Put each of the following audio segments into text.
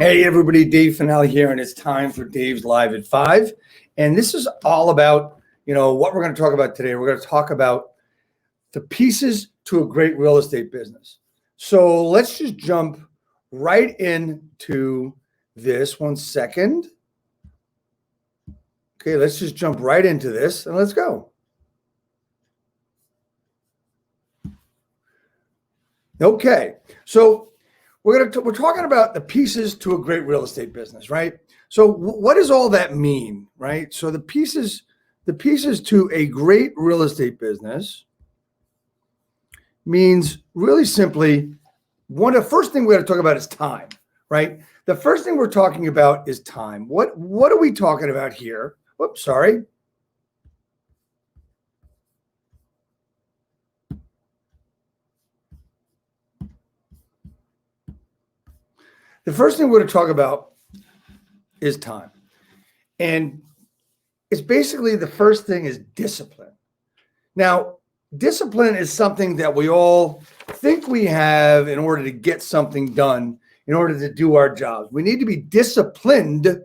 Hey everybody, Dave Finale here, and it's time for Dave's Live at 5. And this is all about, what we're going to talk about today. We're going to talk about the pieces to a great real estate business. So let's just jump right into this. 1 second. Okay, let's just jump right into this and let's go. Okay, so we're talking about the pieces to a great real estate business, right? So what does all that mean, right? So the pieces to a great real estate business means really simply the first thing we're going to talk about is time, right? The first thing we're talking about is time. What are we talking about here? Whoops, sorry. The first thing we're going to talk about is time. And it's basically the first thing is discipline. Now, discipline is something that we all think we have in order to get something done, in order to do our jobs. We need to be disciplined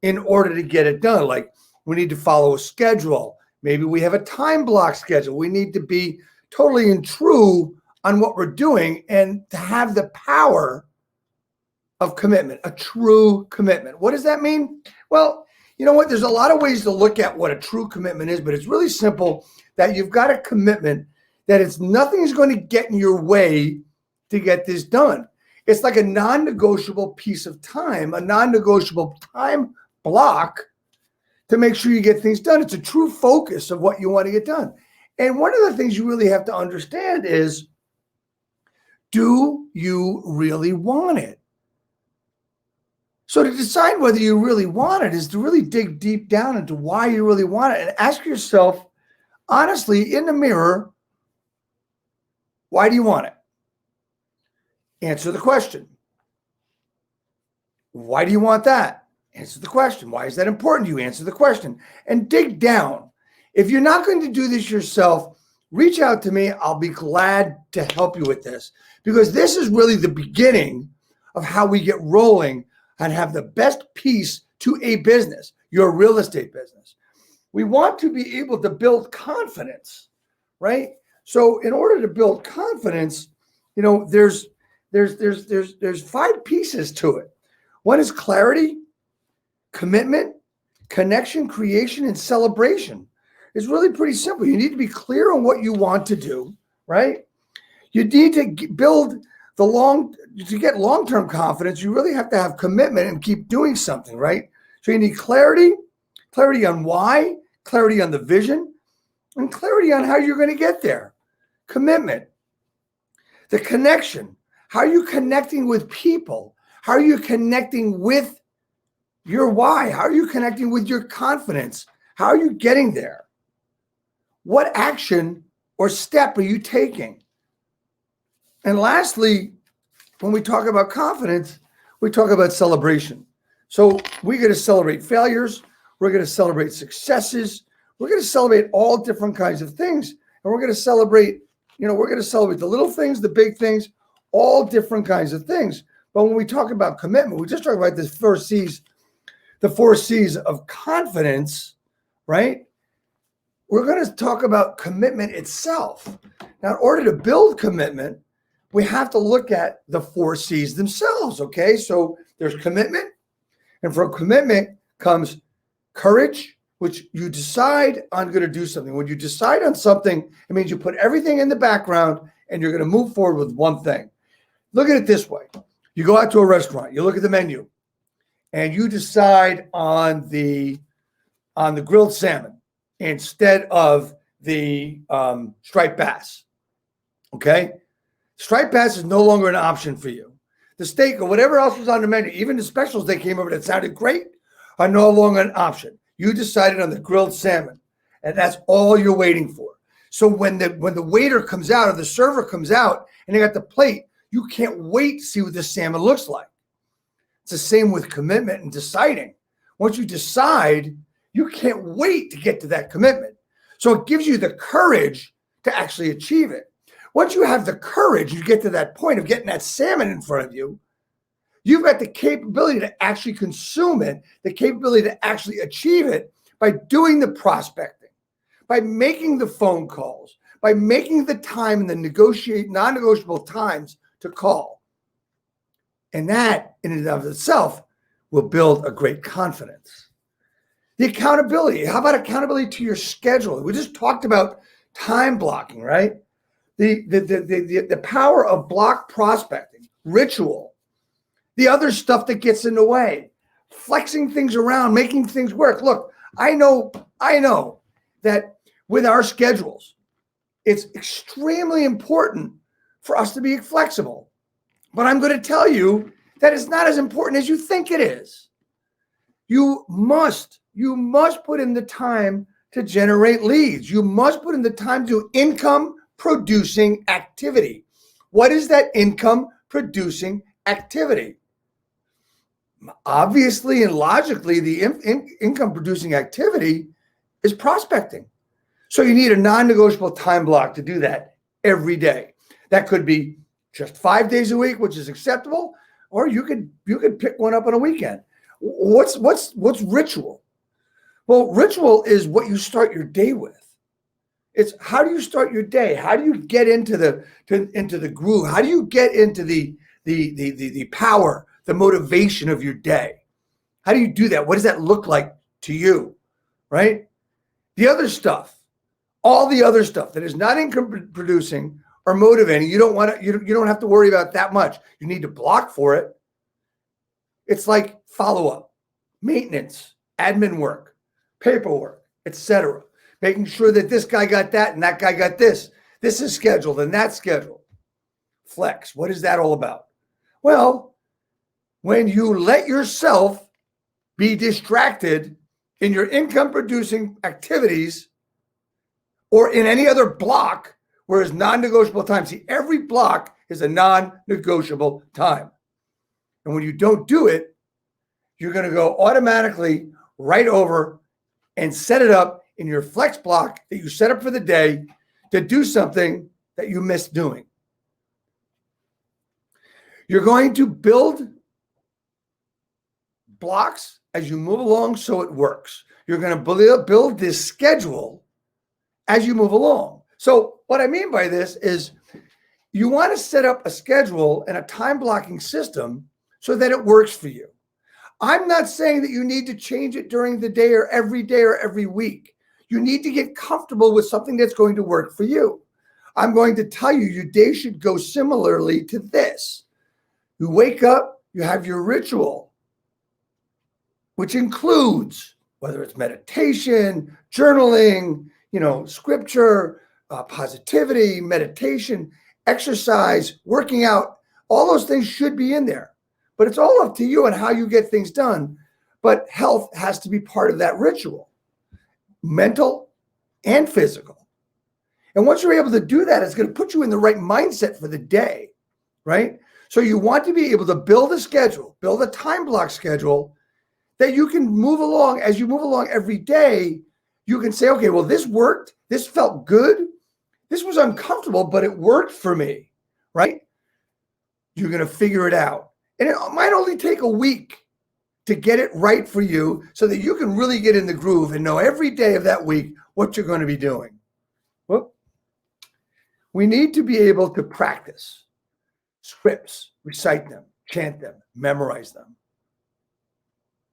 in order to get it done. Like we need to follow a schedule. Maybe we have a time block schedule. We need to be totally and true on what we're doing and to have the power of commitment, a true commitment. What does that mean? Well, you know what? There's a lot of ways to look at what a true commitment is, but it's really simple that you've got a commitment that nothing is going to get in your way to get this done. It's like a non-negotiable piece of time, a non-negotiable time block to make sure you get things done. It's a true focus of what you want to get done. And one of the things you really have to understand is, do you really want it? So to decide whether you really want it is to really dig deep down into why you really want it and ask yourself, honestly, in the mirror, why do you want it? Answer the question. Why do you want that? Answer the question. Why is that important to you? Answer the question. And dig down. If you're not going to do this yourself, reach out to me. I'll be glad to help you with this, because this is really the beginning of how we get rolling and have the best piece to a business, your real estate business. We want to be able to build confidence, right? So in order to build confidence, there's 5 pieces to it. One is clarity, commitment, connection, creation, and celebration. It's really pretty simple. You need to be clear on what you want to do, right? You need to build to get long-term confidence, you really have to have commitment and keep doing something, right? So you need clarity on why, clarity on the vision, and clarity on how you're going to get there. Commitment. The connection. How are you connecting with people? How are you connecting with your why? How are you connecting with your confidence? How are you getting there? What action or step are you taking? And lastly, when we talk about confidence, we talk about celebration. So we're going to celebrate failures. We're going to celebrate successes. We're going to celebrate all different kinds of things. And we're going to celebrate, the little things, the big things, all different kinds of things. But when we talk about commitment, we just talk about the 4 C's of confidence, right? We're going to talk about commitment itself. Now, in order to build commitment, we have to look at the 4 C's themselves, okay? So there's commitment, and from commitment comes courage, which you decide I'm going to do something. When you decide on something, it means you put everything in the background and you're going to move forward with one thing. Look at it this way. You go out to a restaurant, you look at the menu, and you decide on the grilled salmon instead of the striped bass, okay? Striped bass is no longer an option for you. The steak or whatever else was on the menu, even the specials they came over that sounded great, are no longer an option. You decided on the grilled salmon, and that's all you're waiting for. So when the waiter comes out or the server comes out and they got the plate, you can't wait to see what the salmon looks like. It's the same with commitment and deciding. Once you decide, you can't wait to get to that commitment. So it gives you the courage to actually achieve it. Once you have the courage, you get to that point of getting that salmon in front of you, You've got the capability to actually consume it, the capability to actually achieve it by doing the prospecting, by making the phone calls, by making the time and the non-negotiable times to call. And that in and of itself will build a great confidence. The accountability. How about accountability to your schedule? We just talked about time blocking, right? The power of block prospecting, ritual, the other stuff that gets in the way, flexing things around, making things work. Look, I know that with our schedules, it's extremely important for us to be flexible. But I'm going to tell you that it's not as important as you think it is. You must put in the time to generate leads. You must put in the time to do income producing activity. What is that income producing activity? Obviously and logically, the income producing activity is prospecting. So you need a non-negotiable time block to do that every day. That could be just 5 days a week, which is acceptable, or you could pick one up on a weekend. What's ritual? Well, ritual is what you start your day with. It's how do you start your day? How do you get into the groove? How do you get into the power, the motivation of your day? How do you do that? What does that look like to you? Right? The other stuff, all the other stuff that is not income producing or motivating, you don't have to worry about that much. You need to block for it. It's like follow-up, maintenance, admin work, paperwork, etc. Making sure that this guy got that and that guy got this. This is scheduled and that's scheduled. Flex, what is that all about? Well, when you let yourself be distracted in your income producing activities or in any other block, whereas non-negotiable time, see, every block is a non-negotiable time. And when you don't do it, you're going to go automatically right over and set it up in your flex block that you set up for the day to do something that you missed doing. You're going to build blocks as you move along so it works. You're going to build this schedule as you move along. So what I mean by this is you want to set up a schedule and a time blocking system so that it works for you. I'm not saying that you need to change it during the day or every week. You need to get comfortable with something that's going to work for you. I'm going to tell you your day should go similarly to this. You wake up, you have your ritual, which includes whether it's meditation, journaling, scripture, positivity, meditation, exercise, working out. All those things should be in there. But it's all up to you and how you get things done. But health has to be part of that ritual, mental and physical. And once you're able to do that, it's going to put you in the right mindset for the day, right? So you want to be able to build a schedule, build a time block schedule that you can move along. As you move along every day, you can say, okay, well, this worked. This felt good. This was uncomfortable, but it worked for me, right? You're going to figure it out. And it might only take a week to get it right for you so that you can really get in the groove and know every day of that week what you're going to be doing. Well, we need to be able to practice scripts, recite them, chant them, memorize them,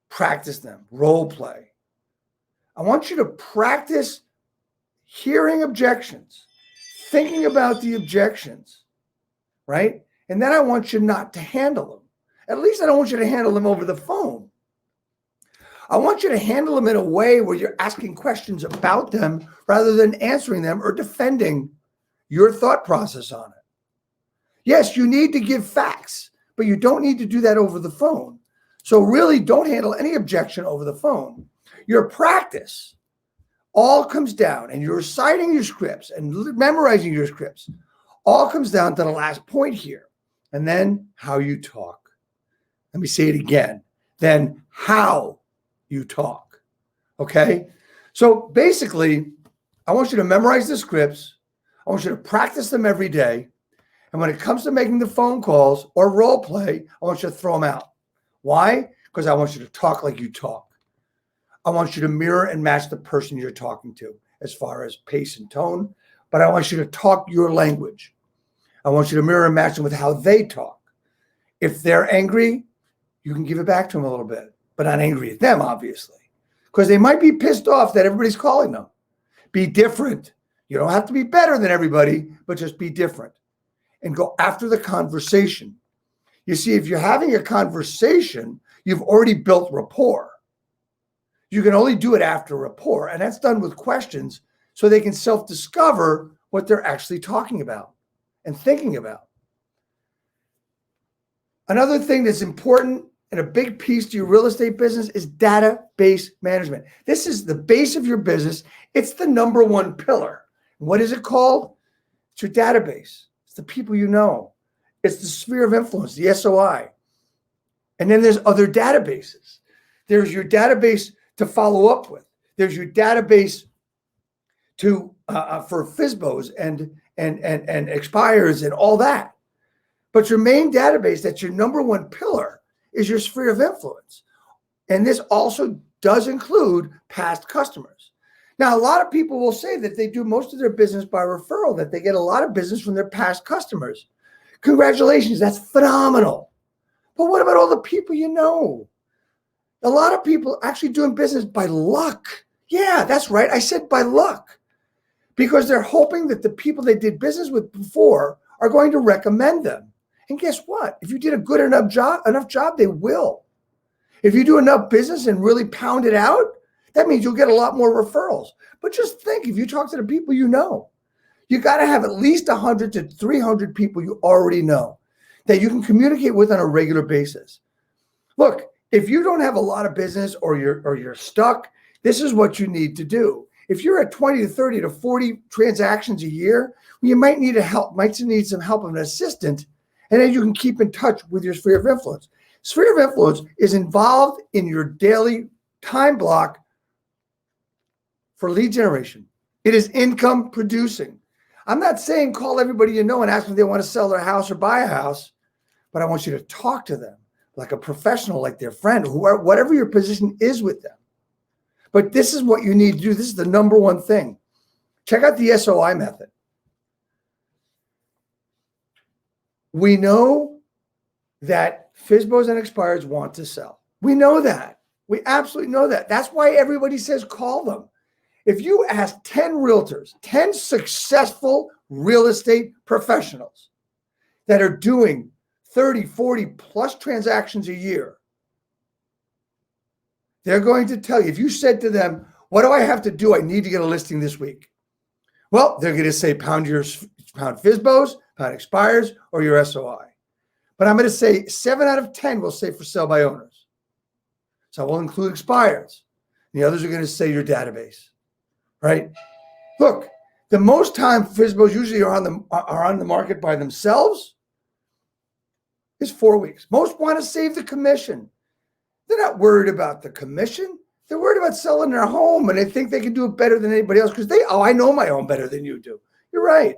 practice them, role play. I want you to practice hearing objections, thinking about the objections, right? And then I want you not to handle them. At least I don't want you to handle them over the phone. I want you to handle them in a way where you're asking questions about them rather than answering them or defending your thought process on it. Yes, you need to give facts, but you don't need to do that over the phone. So really don't handle any objection over the phone. Your practice all comes down, and you're reciting your scripts and memorizing your scripts, all comes down to the last point here, and then how you talk. Let me say it again. Then how you talk. Okay? So basically, I want you to memorize the scripts. I want you to practice them every day. And when it comes to making the phone calls or role play, I want you to throw them out. Why? Because I want you to talk like you talk. I want you to mirror and match the person you're talking to as far as pace and tone, but I want you to talk your language. I want you to mirror and match them with how they talk. If they're angry, you can give it back to them a little bit, but not angry at them, obviously, because they might be pissed off that everybody's calling them. Be different. You don't have to be better than everybody, but just be different and go after the conversation. You see, if you're having a conversation, you've already built rapport. You can only do it after rapport, and that's done with questions so they can self-discover what they're actually talking about and thinking about. Another thing that's important and a big piece to your real estate business is database management. This is the base of your business. It's the number one pillar. What is it called? It's your database. It's the people you know. It's the sphere of influence, the SOI. And then there's other databases. There's your database to follow up with. There's your database to for FSBOs and expires and all that. But your main database, that's your number one pillar, is your sphere of influence. And this also does include past customers. Now, a lot of people will say that they do most of their business by referral, that they get a lot of business from their past customers. Congratulations, that's phenomenal. But what about all the people you know? A lot of people actually doing business by luck. Yeah, that's right. I said by luck. Because they're hoping that the people they did business with before are going to recommend them. And guess what? If you did a good enough job, they will. If you do enough business and really pound it out, that means you'll get a lot more referrals. But just think, if you talk to the people you know, you got to have at least 100 to 300 people you already know that you can communicate with on a regular basis. Look, if you don't have a lot of business or you're stuck, this is what you need to do. If you're at 20 to 30 to 40 transactions a year, you might need some help of an assistant, and then you can keep in touch with your sphere of influence. Sphere of influence is involved in your daily time block for lead generation. It is income producing. I'm not saying call everybody you know and ask them if they want to sell their house or buy a house, but I want you to talk to them like a professional, like their friend, whatever your position is with them. But this is what you need to do. This is the number one thing. Check out the SOI method. We know that FSBOs and expireds want to sell. We know that. We absolutely know that. That's why everybody says call them. If you ask 10 realtors, 10 successful real estate professionals that are doing 30, 40 plus transactions a year, they're going to tell you, if you said to them, what do I have to do? I need to get a listing this week. Well, they're going to say pound FSBOs, pound expires, or your SOI. But I'm going to say 7 out of 10 will say for sale by owners. So we'll include expires. The others are going to say your database, right? Look, the most time FSBOs usually are on the market by themselves is 4 weeks. Most want to save the commission. They're not worried about the commission. They're worried about selling their home, and they think they can do it better than anybody else because I know my home better than you do. You're right.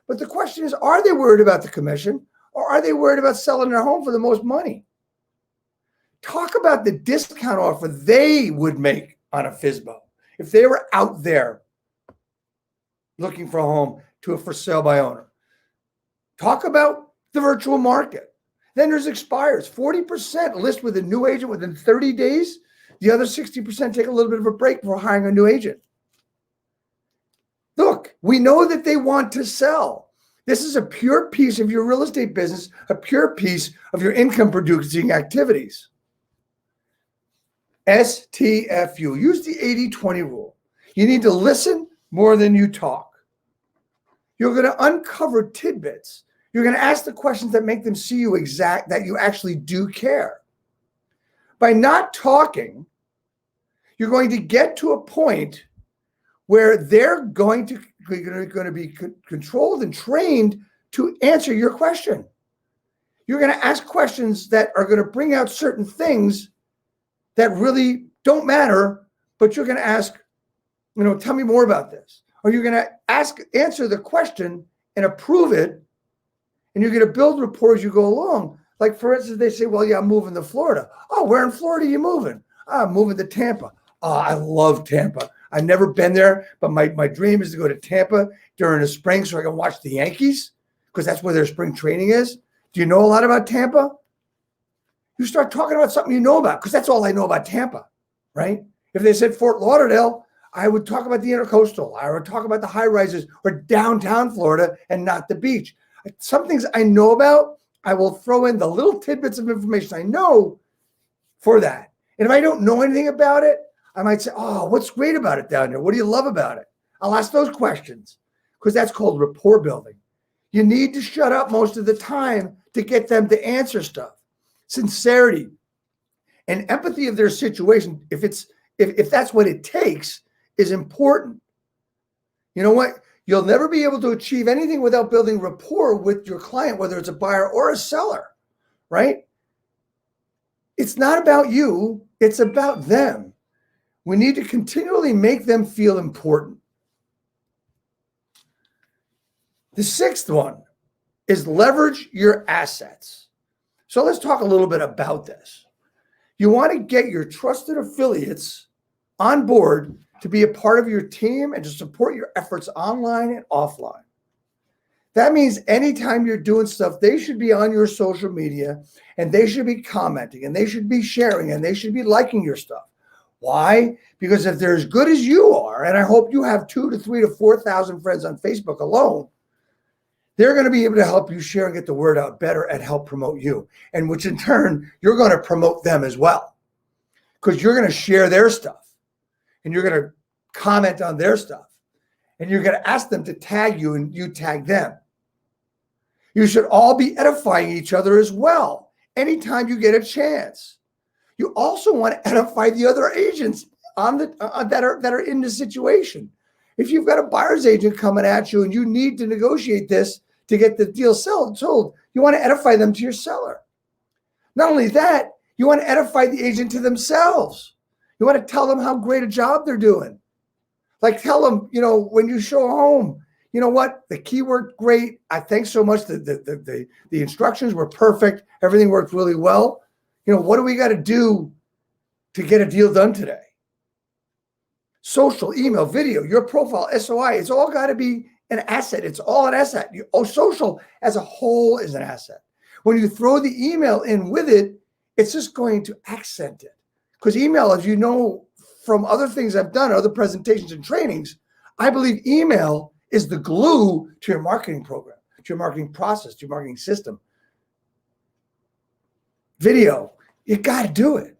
But the question is, are they worried about the commission, or are they worried about selling their home for the most money? Talk about the discount offer they would make on a FSBO if they were out there looking for a home to a for sale by owner. Talk about the virtual market. Then there's expires. 40% list with a new agent within 30 days. The other 60% take a little bit of a break before hiring a new agent. Look, we know that they want to sell. This is a pure piece of your real estate business, a pure piece of your income producing activities. STFU. Use the 80-20 rule. You need to listen more than you talk. You're going to uncover tidbits. You're going to ask the questions that make them see you that you actually do care. By not talking, you're going to get to a point where they're going to be controlled and trained to answer your question. You're going to ask questions that are going to bring out certain things that really don't matter, but you're going to ask, tell me more about this. Or you're going to answer the question and approve it, and you're going to build rapport as you go along. Like, for instance, they say, well, yeah, I'm moving to Florida. Oh, where in Florida are you moving? Oh, I'm moving to Tampa. Oh, I love Tampa. I've never been there, but my dream is to go to Tampa during the spring so I can watch the Yankees because that's where their spring training is. Do you know a lot about Tampa? You start talking about something you know about because that's all I know about Tampa, right? If they said Fort Lauderdale, I would talk about the intercoastal. I would talk about the high rises or downtown Florida and not the beach. Some things I know about, I will throw in the little tidbits of information I know for that. And if I don't know anything about it, I might say, oh, what's great about it down there? What do you love about it? I'll ask those questions because that's called rapport building. You need to shut up most of the time to get them to answer stuff. Sincerity and empathy of their situation, if that's what it takes, is important. You know what? You'll never be able to achieve anything without building rapport with your client, whether it's a buyer or a seller, right? It's not about you, it's about them. We need to continually make them feel important. The sixth one is leverage your assets. So let's talk a little bit about this. You want to get your trusted affiliates on board to be a part of your team and to support your efforts online and offline. That means anytime you're doing stuff, they should be on your social media and they should be commenting and they should be sharing and they should be liking your stuff. Why? Because if they're as good as you are, and I hope you have 2,000 to 3,000 to 4,000 friends on Facebook alone, they're going to be able to help you share and get the word out better and help promote you. And which in turn, you're going to promote them as well because you're going to share their stuff and you're going to comment on their stuff and you're going to ask them to tag you and you tag them. You should all be edifying each other as well anytime you get a chance. You also want to edify the other agents that are in the situation. If you've got a buyer's agent coming at you and you need to negotiate this to get the deal sold, you want to edify them to your seller. Not only that, you want to edify the agent to themselves. You want to tell them how great a job they're doing. Like tell them, when you show a home, you know what? The key worked great. I thank so much. The instructions were perfect. Everything worked really well. What do we got to do to get a deal done today? Social, email, video, your profile, SOI, it's all got to be an asset. It's all an asset. Social as a whole is an asset. When you throw the email in with it, it's just going to accent it. Because email, as you know from other things I've done, other presentations and trainings, I believe email is the glue to your marketing program, to your marketing process, to your marketing system. Video, you got to do it.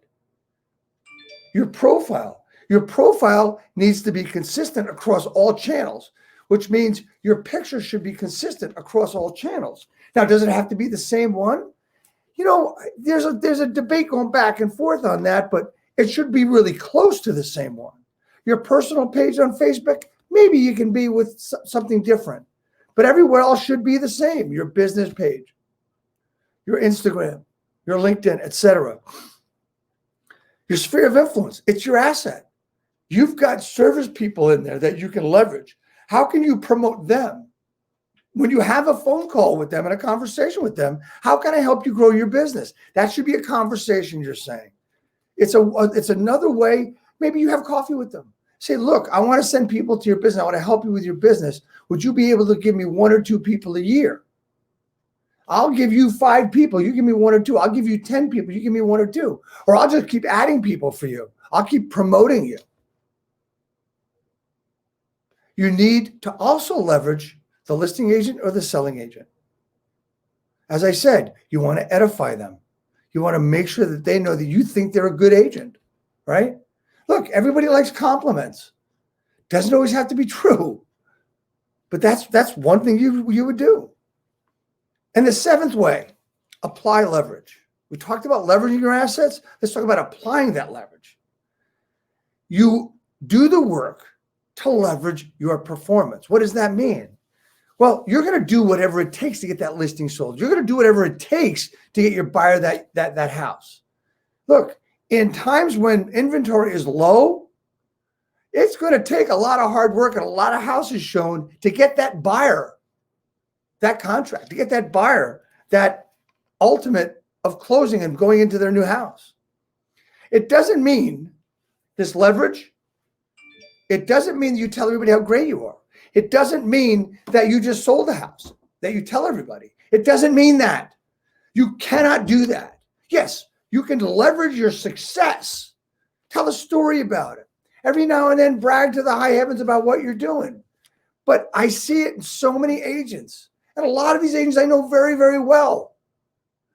Your profile needs to be consistent across all channels, which means your picture should be consistent across all channels. Now, does it have to be the same one? There's a debate going back and forth on that, but it should be really close to the same one. Your personal page on Facebook, maybe you can be with something different, but everywhere else should be the same. Your business page, your Instagram, your LinkedIn, etc. Your sphere of influence, it's your asset. You've got service people in there that you can leverage. How can you promote them? When you have a phone call with them and a conversation with them, how can I help you grow your business? That should be a conversation you're saying. It's another way. Maybe you have coffee with them. Say, look, I want to send people to your business. I want to help you with your business. Would you be able to give me 1 or 2 people a year? I'll give you 5 people. You give me 1 or 2. I'll give you 10 people. You give me 1 or 2. Or I'll just keep adding people for you. I'll keep promoting you. You need to also leverage the listing agent or the selling agent. As I said, you want to edify them. You want to make sure that they know that you think they're a good agent, right? Look, everybody likes compliments. Doesn't always have to be true. But that's one thing you would do. And the 7th way, apply leverage. We talked about leveraging your assets. Let's talk about applying that leverage. You do the work to leverage your performance. What does that mean? Well, you're going to do whatever it takes to get that listing sold. You're going to do whatever it takes to get your buyer that house. Look, in times when inventory is low, it's going to take a lot of hard work and a lot of houses shown to get that buyer that contract, to get that buyer that ultimate of closing and going into their new house. It doesn't mean this leverage. It doesn't mean you tell everybody how great you are. It doesn't mean that you just sold a house, that you tell everybody. It doesn't mean that. You cannot do that. Yes, you can leverage your success. Tell a story about it. Every now and then brag to the high heavens about what you're doing. But I see it in so many agents. And a lot of these agents I know very, very well.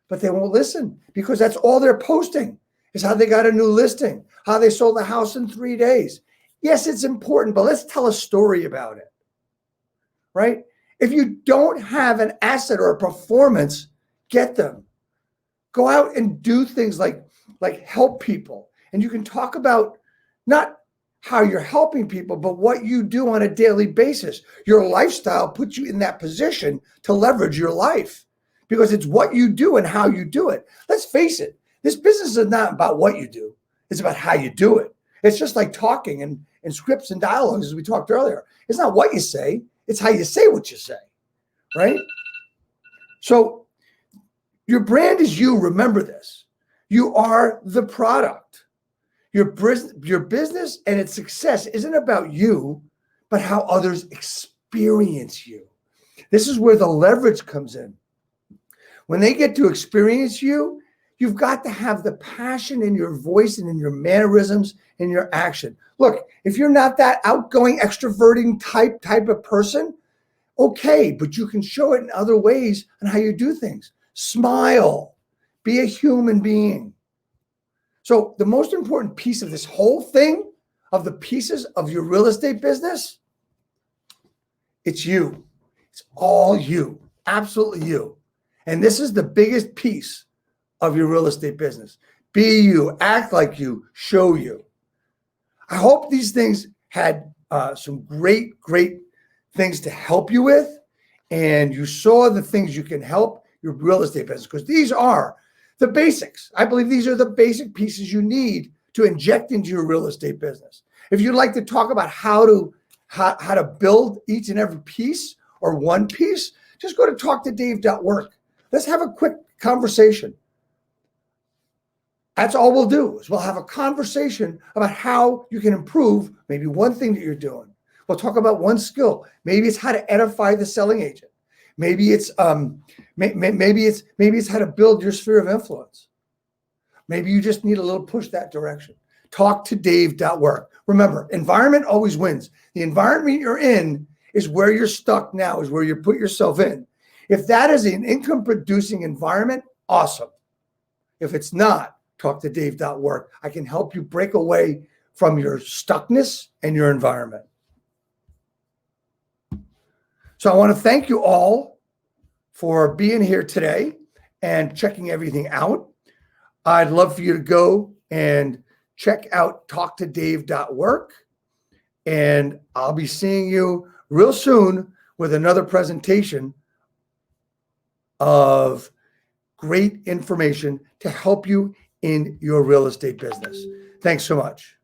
But they won't listen because that's all they're posting is how they got a new listing, how they sold the house in 3 days. Yes, it's important, but let's tell a story about it, right? If you don't have an asset or a performance, get them. Go out and do things like help people. And you can talk about not how you're helping people, but what you do on a daily basis. Your lifestyle puts you in that position to leverage your life because it's what you do and how you do it. Let's face it. This business is not about what you do. It's about how you do it. It's just like talking and scripts and dialogues, as we talked earlier. It's not what you say. It's how you say what you say, right? So your brand is you. Remember this. You are the product. Your business and its success isn't about you, but how others experience you. This is where the leverage comes in. When they get to experience you, you've got to have the passion in your voice and in your mannerisms and your action. Look, if you're not that outgoing, extroverting type of person, okay, but you can show it in other ways on how you do things. Smile. Be a human being. So the most important piece of this whole thing, of the pieces of your real estate business, it's you. It's all you. Absolutely you. And this is the biggest piece of your real estate business. Be you, act like you, show you. I hope these things had some great things to help you with, and you saw the things you can help your real estate business, because these are the basics. I believe these are the basic pieces you need to inject into your real estate business. If you'd like to talk about how to build each and every piece or one piece, just go to talktodave.work. Let's have a quick conversation. That's all we'll do is we'll have a conversation about how you can improve maybe one thing that you're doing. We'll talk about one skill. Maybe it's how to edify the selling agent. Maybe it's maybe it's how to build your sphere of influence. Maybe you just need a little push that direction. Talktodave.work. Remember, environment always wins. The environment you're in is where you're stuck now, is where you put yourself in. If that is an income producing environment, awesome. If it's not, talktodave.work. I can help you break away from your stuckness and your environment. So I want to thank you all for being here today and checking everything out. I'd love for you to go and check out talktodave.work. And I'll be seeing you real soon with another presentation of great information to help you in your real estate business. Thanks so much.